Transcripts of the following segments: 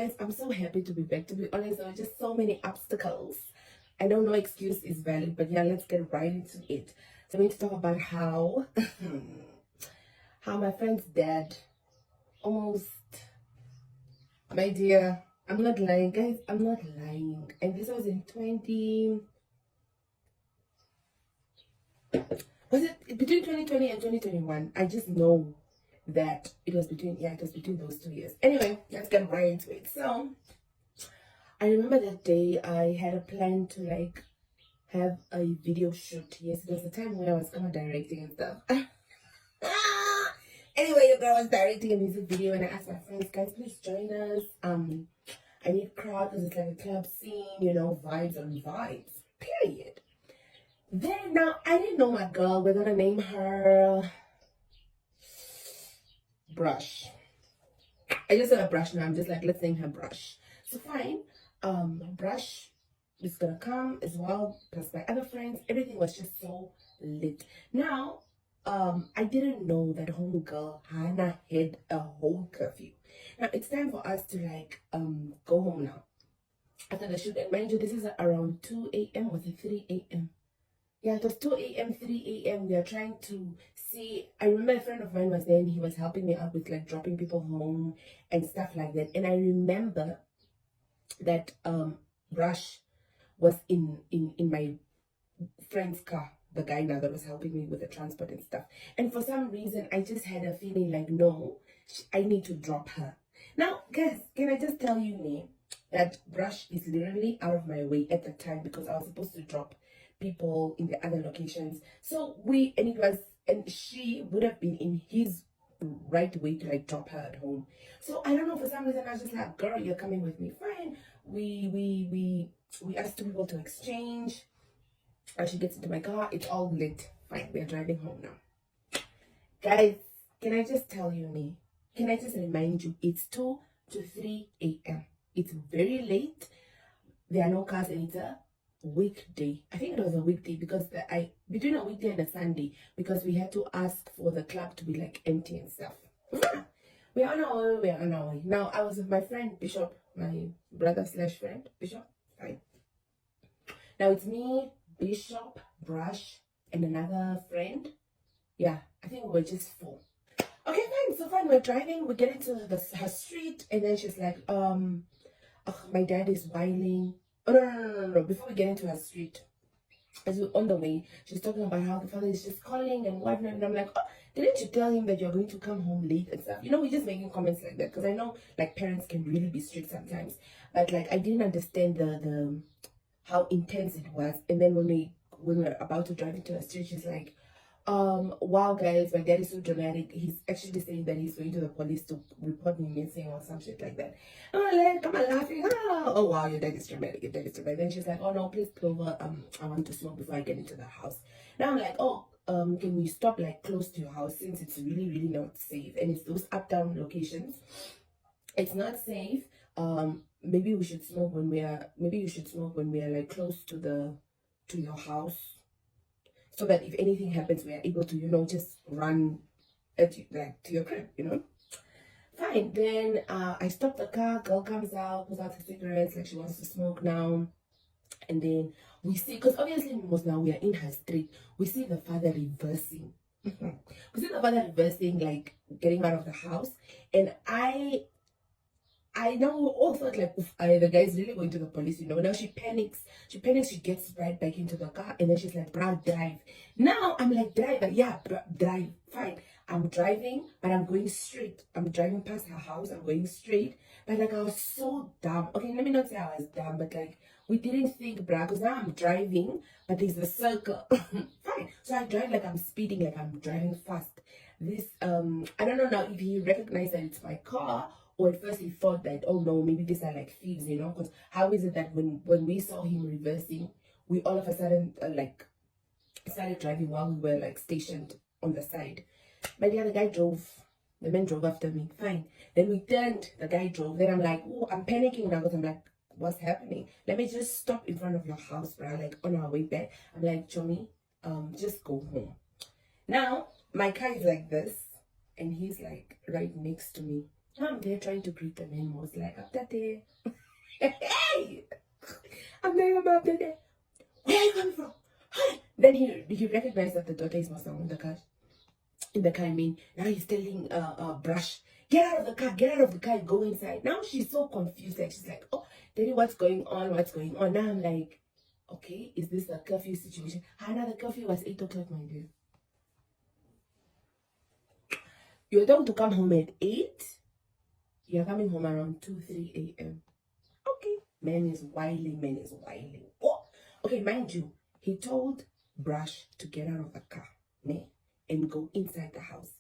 guys, I'm so happy to be back. To be honest, there were just so many obstacles. I don't know excuse is valid, but yeah, let's get right into it. So I'm going to talk about how how my friend's dad almost, my dear, I'm not lying, guys, I'm not lying. And this was in 20, was it between 2020 and 2021? I just know that it was between, yeah, it was between those 2 years. Anyway, let's get right into it. So I remember that day I had a plan to like have a video shoot. Yes, it was the time when I was kind of directing and stuff. Anyway, your girl was directing a music video, and I asked my friends, guys, please join us. I need crowd because it's like a club scene, you know, vibes on vibes. Period. Then now I didn't know my girl. We're gonna name her Brush. I just said a Brush now. I'm just like, let's name her Brush. So fine. Brush is gonna come as well, plus my other friends. Everything was just so lit. Now, I didn't know that homegirl Hannah had a whole curfew. Now it's time for us to like go home now after the shoot. And mind you, this is around 2 a.m. or 3 a.m. Yeah, it was 2 a.m., 3 a.m. We are trying to see. I remember a friend of mine was there and he was helping me out with like dropping people home and stuff like that. And I remember that Brush was in my friend's car, the guy now that was helping me with the transport and stuff. And for some reason, I just had a feeling like, no, I need to drop her. Now, guys, can I just tell you, me, that Brush is literally out of my way at the time because I was supposed to drop people in the other locations. So she would have been in his right way to like drop her at home. So I don't know, for some reason I was just like, girl, you're coming with me. Fine. We asked two people to exchange. And she gets into my car. It's all lit. Fine, we're driving home now. Guys, can I just tell you, me? Can I just remind you, it's 2 to 3 a.m. It's very late. There are no cars and it's a weekday. I think it was a weekday because between a weekday and a Sunday, because we had to ask for the club to be like empty and stuff. We're on our way. Now I was with my friend Bishop, my brother slash friend Bishop. Fine. Now it's me, Bishop, Brush, and another friend. Yeah, I think we're just 4. Okay, fine. So fine, we're driving. We get into her street, and then she's like, my dad is whining. Oh no. Before we get into her street, as we're on the way, she's talking about how the father is just calling and whatnot. And I'm like, oh, didn't you tell him that you're going to come home late and stuff? You know, we're just making comments like that because I know like parents can really be strict sometimes. But like I didn't understand the how intense it was. And then when we were about to drive into the street, she's like, wow guys, my dad is so dramatic. He's actually saying that he's going to the police to report me missing or some shit like that. And I'm like, come on, laughing. Oh wow, your dad is dramatic, your dad is dramatic. Then she's like, oh no, please pull over. I want to smoke before I get into the house. Now I'm like, oh, can we stop like close to your house, since it's really not safe and it's those up down locations. It's not safe. Maybe we should smoke when we are like close to your house, so that if anything happens, we are able to, you know, just run at you, like to your crib, you know. Fine. Then I stop the car. Girl comes out, pulls out her cigarettes, like she wants to smoke now. And then we see, because obviously most now we are in her street, we see the father reversing. We see the father reversing, like getting out of the house. And I know we all thought like, the guy's really going to the police, you know. Now she panics, she gets right back into the car, and then she's like, bro, drive. Now I'm like, driver, yeah, drive, fine. I'm driving, but I'm going straight. I'm driving past her house, I'm going straight. But like, I was so dumb. Okay, let me not say I was dumb, but like, we didn't think, bruh, because now I'm driving, but there's a circle. Fine. So I drive like I'm speeding, like I'm driving fast. This, I don't know now if he recognized that it's my car, or at first he thought that, oh no, maybe these are like thieves, you know, because how is it that when we saw him reversing, we all of a sudden like started driving while we were like stationed on the side. But yeah, the man drove after me. Fine. Then we turned, the guy drove. Then I'm like, oh, I'm panicking now because I'm like, what's happening? Let me just stop in front of your house, bro. Like on our way back, I'm like, Chomi, just go home. Now my car is like this, and he's like right next to me. I'm there trying to greet the man. Was like, after day, hey, I'm there about the day. Where are you coming from? Hi. Then he recognized that the daughter is Muslim in the car. In the car, I mean, now he's telling Brush, get out of the car, get out of the car, go inside. Now she's so confused, like she's like, oh, Daddy, what's going on? What's going on? Now I'm like, okay, is this a curfew situation? Hannah, the curfew was 8 o'clock, my dear. You're told to come home at 8. You're coming home around 2, 3 a.m. Okay. Man is wily. Oh. Okay, mind you, he told Brush to get out of the car, ne, and go inside the house.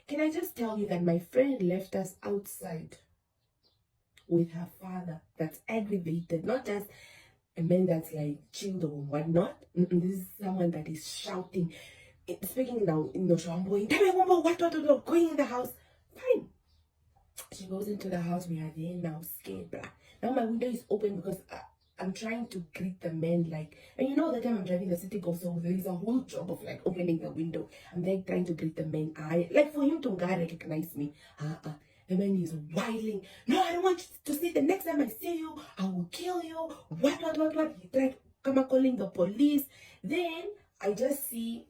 Can I just tell you that my friend left us outside with her father that's aggravated, not just a man that's like chilled or whatnot. This is someone that is shouting, speaking now in Nxoro, what, going in the house. Fine. She goes into the house. We are there now, scared, blah. Now my window is open because I'm trying to greet the men, like, and you know the time I'm driving the city go, so there is a whole job of like opening the window. I'm there trying to greet the men. Like for him to recognize me. The man is whining. No, I don't want you to see. The next time I see you, I will kill you. What? He tried come calling the police. Then I just see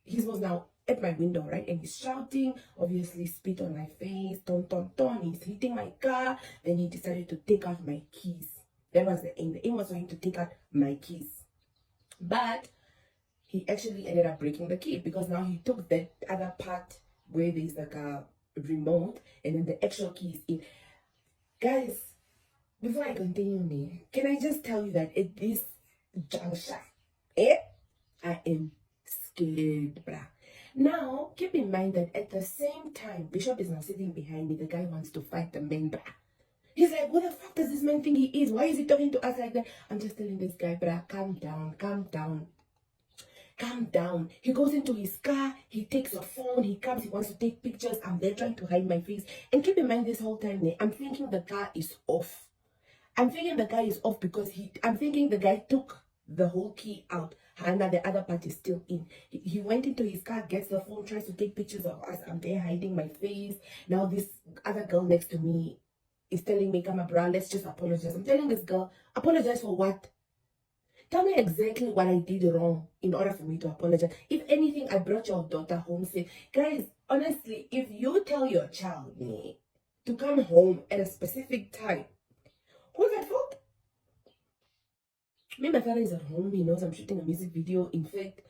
he was now at my window, right? And he's shouting, obviously spit on my face, ton. He's hitting my car. Then he decided to take out my keys. That was the aim. The aim was for him to take out my keys. But he actually ended up breaking the key because now he took that other part where there's like a remote and then the actual key is in. Guys, before I continue, can I just tell you that at this juncture, I am scared, bruh. Now, keep in mind that at the same time, Bishop is now sitting behind me. The guy wants to fight the man, bruh. He's like, what the fuck does this man think he is? Why is he talking to us like that? I'm just telling this guy, bruh, calm down. He goes into his car, he takes a phone, he comes, he wants to take pictures. I'm there trying to hide my face. And keep in mind this whole time, I'm thinking the car is off. I'm thinking the guy is off because I'm thinking the guy took the whole key out and that the other part is still in. He went into his car, gets the phone, tries to take pictures of us. I'm there hiding my face. Now this other girl next to me is telling me, come abroad, let's just apologize. I'm telling this girl, apologize for what? Tell me exactly what I did wrong in order for me to apologize. If anything, I brought your daughter home safe. Guys, honestly, if you tell your child to come home at a specific time, who's at fault? Me, my father is at home. He knows I'm shooting a music video. In fact,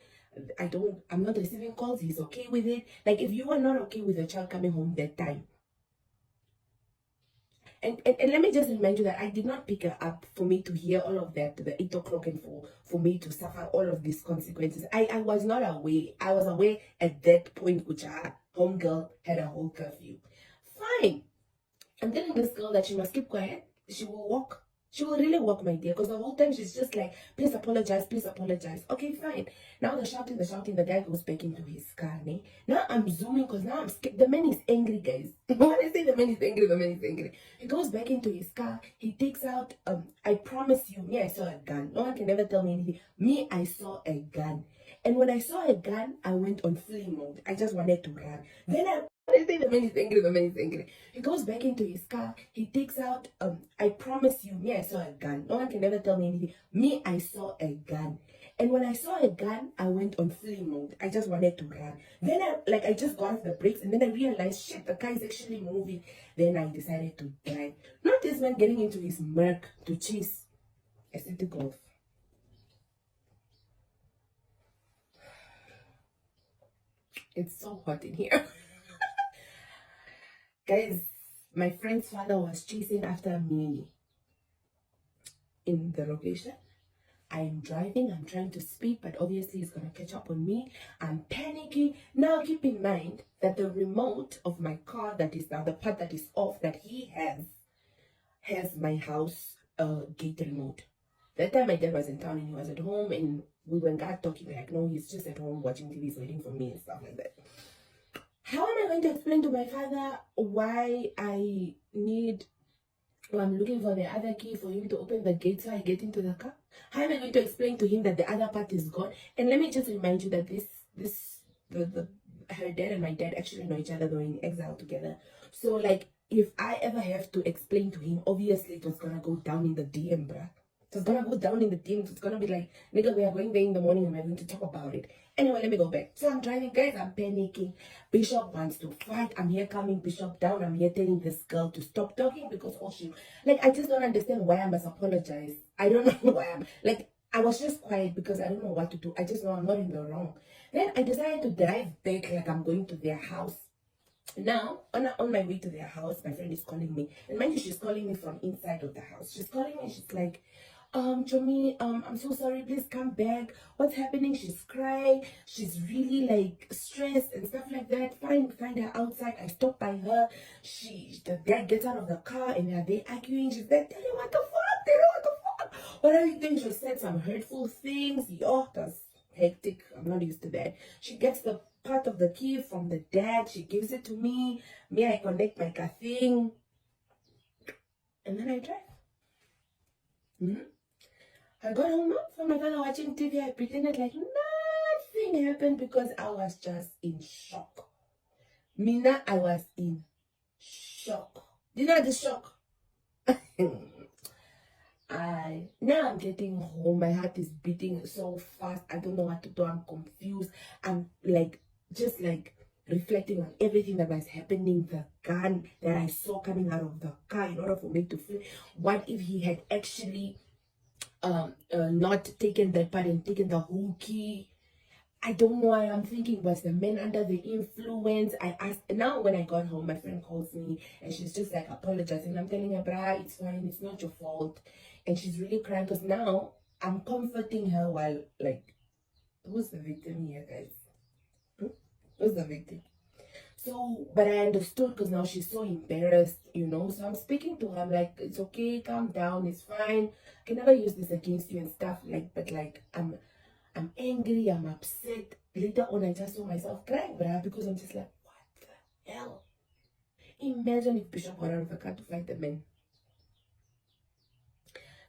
I'm not receiving calls. He's okay with it. Like, if you are not okay with your child coming home that time, and let me just remind you that I did not pick her up for me to hear all of that, the 8 o'clock, and for me to suffer all of these consequences. I was not aware. I was aware at that point, which our homegirl had a whole curfew. Fine. I'm telling this girl that she must keep quiet. She will walk. She will really walk, my dear, because the whole time she's just like, please apologize. Okay, fine. Now the shouting, the guy goes back into his car. Now I'm zooming because now I'm scared. The man is angry, guys. When I say the man is angry. He goes back into his car. He takes out, I promise you, me, I saw a gun. No one can ever tell me anything. Me, I saw a gun. And when I saw a gun, I went on flee mode. I just wanted to run. Then I say the man is angry. He goes back into his car. He takes out, I promise you, me, I saw a gun. No one can ever tell me anything. Me, I saw a gun. And when I saw a gun, I went on flee mode. I just wanted to run. Then I just got off the brakes and then I realized, shit, the car is actually moving. Then I decided to drive. Not this man getting into his Merc to chase a city golf. It's so hot in here. Guys, my friend's father was chasing after me in the location. I'm driving, I'm trying to speed, but obviously he's going to catch up on me. I'm panicking. Now keep in mind that the remote of my car, that is now the part that is off, that he has my house gate remote. That time my dad was in town and he was at home and we went out talking like, no, he's just at home watching TV, he's waiting for me and stuff like that. How am I going to explain to my father why I'm looking for the other key for him to open the gate so I get into the car? How am I going to explain to him that the other part is gone? And let me just remind you that the her dad and my dad actually know each other. They were in exile together. So like, if I ever have to explain to him, obviously it was gonna go down in the DM, bruh. It was gonna go down in the DMs. It's gonna be like, nigga, we are going there in the morning and we're going to talk about it. Anyway, let me go back. So I'm driving, guys, I'm panicking. Bishop wants to fight. I'm here calming Bishop down. I'm here telling this girl to stop talking because all she, like, I just don't understand why I must apologize. I don't know why I'm, like, I was just quiet because I don't know what to do. I just know I'm not in the wrong. Then I decided to drive back like I'm going to their house. Now, on my way to their house, my friend is calling me. And mind you, she's calling me from inside of the house. She's calling me, she's like, Chomi, I'm so sorry, please come back. What's happening? She's crying. She's really like stressed and stuff like that. Find her outside. I stop by her. The dad gets out of the car and they're arguing. She's like, tell you what the fuck, tell you what the fuck. What are you doing? She said some hurtful things. Yo, that's hectic. I'm not used to that. She gets the part of the key from the dad. She gives it to me. I connect my car thing. And then I drive. I got home from my father watching TV. I pretended like nothing happened because I was just in shock. Mina, I was in shock. Do you know the shock? Now I'm getting home. My heart is beating so fast. I don't know what to do. I'm confused. I'm like, just like reflecting on everything that was happening. The gun that I saw coming out of the car in order for me to feel. What if he had actually not taken that part and taken the whole key? I don't know why I'm thinking, was the man under the influence? I asked. Now when I got home, my friend calls me and she's just like apologizing. I'm telling her, brah, it's fine, it's not your fault. And she's really crying because now I'm comforting her while, like, who's the victim here, guys? Who's the victim? So, but I understood because now she's so embarrassed, you know. So I'm speaking to her, I'm like, it's okay, calm down, it's fine. I can never use this against you and stuff, like, but like, I'm angry, I'm upset. Later on, I just saw myself crying, bruh, because I'm just like, what the hell? Imagine if Bishop got out of the car to fight the man.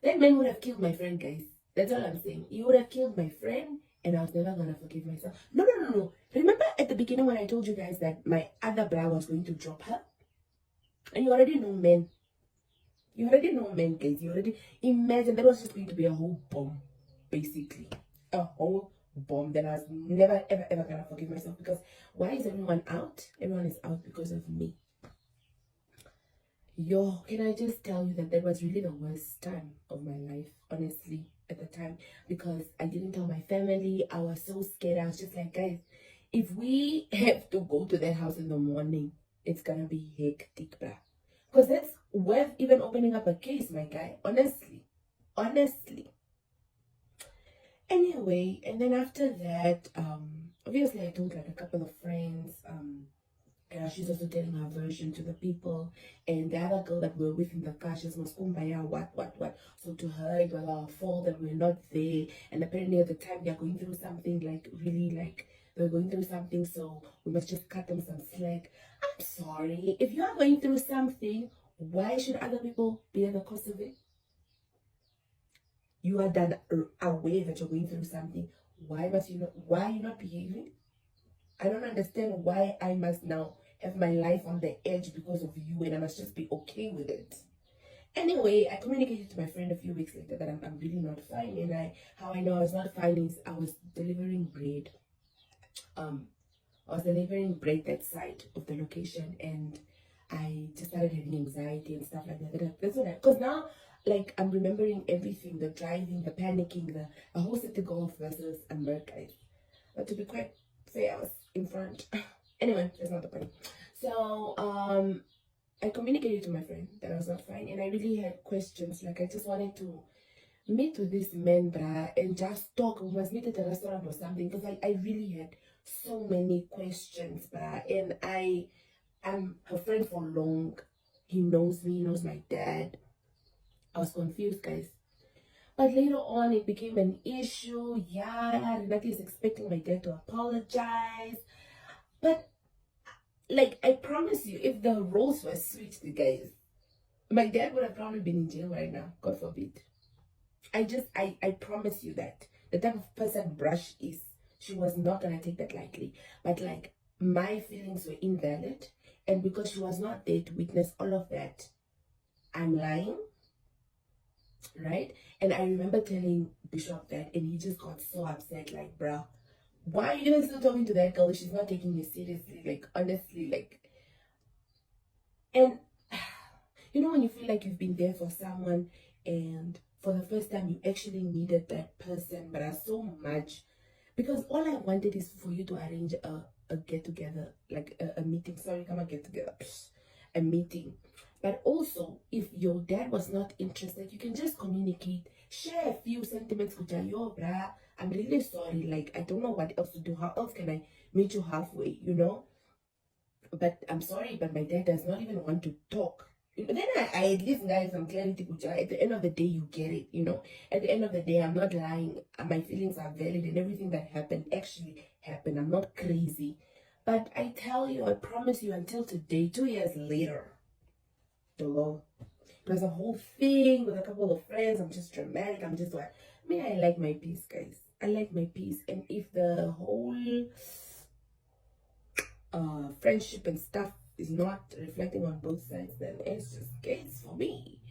That man would have killed my friend, guys. That's all I'm saying. He would have killed my friend, and I was never gonna forgive myself. No. Remember at the beginning when I told you guys that my other brother was going to drop her? And you already know men. You already know men, guys. You already imagine that was just going to be a whole bomb, basically. A whole bomb that I was never ever gonna forgive myself, because why is everyone out? Everyone is out because of me. Yo, can I just tell you that was really the worst time of my life, honestly, at the time, because I didn't tell my family. I was so scared. I was just like, guys, if we have to go to that house in the morning, it's gonna be hectic, bruh. Because that's worth even opening up a case, my guy. Honestly. Anyway, and then after that, obviously I told like a couple of friends, she's also telling her version to the people, and the other girl that we were with in the car, she's Kumbaya, what. So to her, it was our fault that we're not there, and apparently at the time they're going through something, like really like they're going through something, so we must just cut them some slack. I'm sorry, if you are going through something, why should other people be at the cost of it? You are done aware that you're going through something. Why are you not behaving? I don't understand why I must now have my life on the edge because of you, and I must just be okay with it. Anyway, I communicated to my friend a few weeks later that I'm really not fine, and how I know I was not fine is I was delivering bread. That side of the location, and I just started having anxiety and stuff like that. That's what because now, like, I'm remembering everything, the driving, the panicking, the whole city golf versus America. But to be quite fair, I was in front. Anyway, that's not the point. So, I communicated to my friend that I was not fine, and I really had questions. Like, I just wanted to meet with this man, bruh, and just talk. We must meet at a restaurant or something, because I really had so many questions, bruh. And I'm her friend for long. He knows me, he knows my dad. I was confused, guys. But later on, it became an issue. Yeah, Renati is expecting my dad to apologize. But, like, I promise you, if the roles were switched, guys, my dad would have probably been in jail right now. God forbid. I promise you that. The type of person Brush is, she was not going to take that lightly. But, like, my feelings were invalid, and because she was not there to witness all of that, I'm lying, right? And I remember telling Bishop that, and he just got so upset, like, bruh, why are you guys still talking to that girl? She's not taking you seriously, like, honestly, like. And you know when you feel like you've been there for someone, and for the first time you actually needed that person, but so much, because all I wanted is for you to arrange a get together, like a meeting. Sorry, come on, get together, a meeting. But also, if your dad was not interested, you can just communicate, share a few sentiments with yo, brah, I'm really sorry, like, I don't know what else to do. How else can I meet you halfway, you know? But I'm sorry, but my dad does not even want to talk. Then I at least got some clarity. At the end of the day, you get it, you know. At the end of the day, I'm not lying. My feelings are valid, and everything that happened actually happened. I'm not crazy. But I tell you, I promise you, until today, 2 years later, hello, there's a whole thing with a couple of friends. I'm just dramatic. I'm just like, I like my peace, guys. I like my peace. And if the whole friendship and stuff is not reflecting on both sides, then it's just gates for me.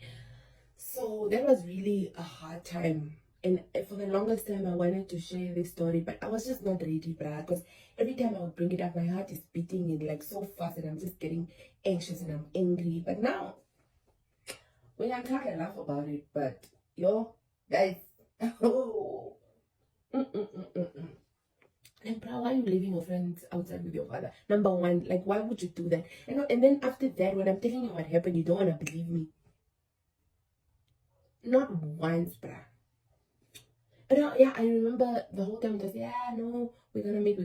So that was really a hard time, and for the longest time I wanted to share this story, but I was just not ready, bruh, because every time I would bring it up, my heart is beating in like so fast, and I'm just getting anxious and I'm angry. But now we can talk and laugh about it. But yo, guys, oh, like, bro, why are you leaving your friends outside with your father? Number one, like, why would you do that? And then after that, when I'm telling you what happened, you don't want to believe me. Not once, bruh. But yeah, I remember the whole time it was, yeah, no, we're gonna meet.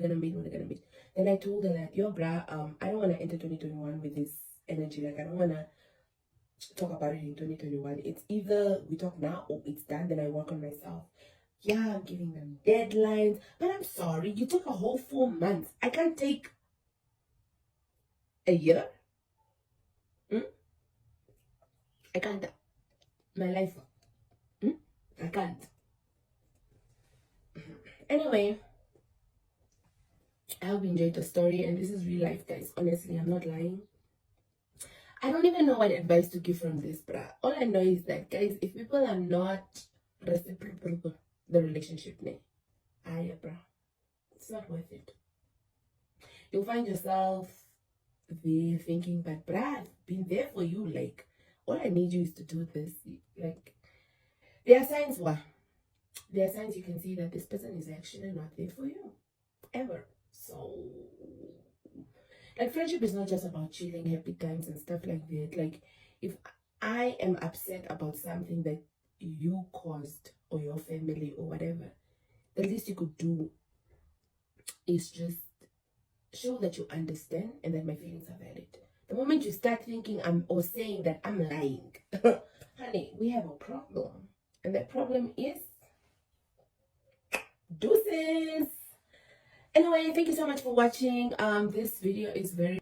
Then I told her that, yo, bruh, I don't want to enter 2021 with this energy. Like, I don't want to talk about it in 2021. It's either we talk now or it's done, then I work on myself. Yeah, I'm giving them deadlines, but I'm sorry, you took a whole 4 months. I can't take a year. I can't. My life. I can't. Anyway, I hope you enjoyed the story, and this is real life, guys. Honestly, I'm not lying. I don't even know what advice to give from this, bruh. All I know is that, guys, if people are not reciprocal, the relationship, bruh, it's not worth it. You'll find yourself there thinking, but bruh, I've been there for you. Like, all I need you is to do this. Like, there are signs, there are signs you can see that this person is actually not there for you ever. So, like, friendship is not just about chilling, happy times and stuff like that. Like, if I am upset about something that you caused or your family or whatever, the least you could do is just show that you understand and that my feelings are valid. The moment you start thinking or saying that I'm lying, honey, we have a problem. And that problem is deuces. Anyway, thank you so much for watching. This video is very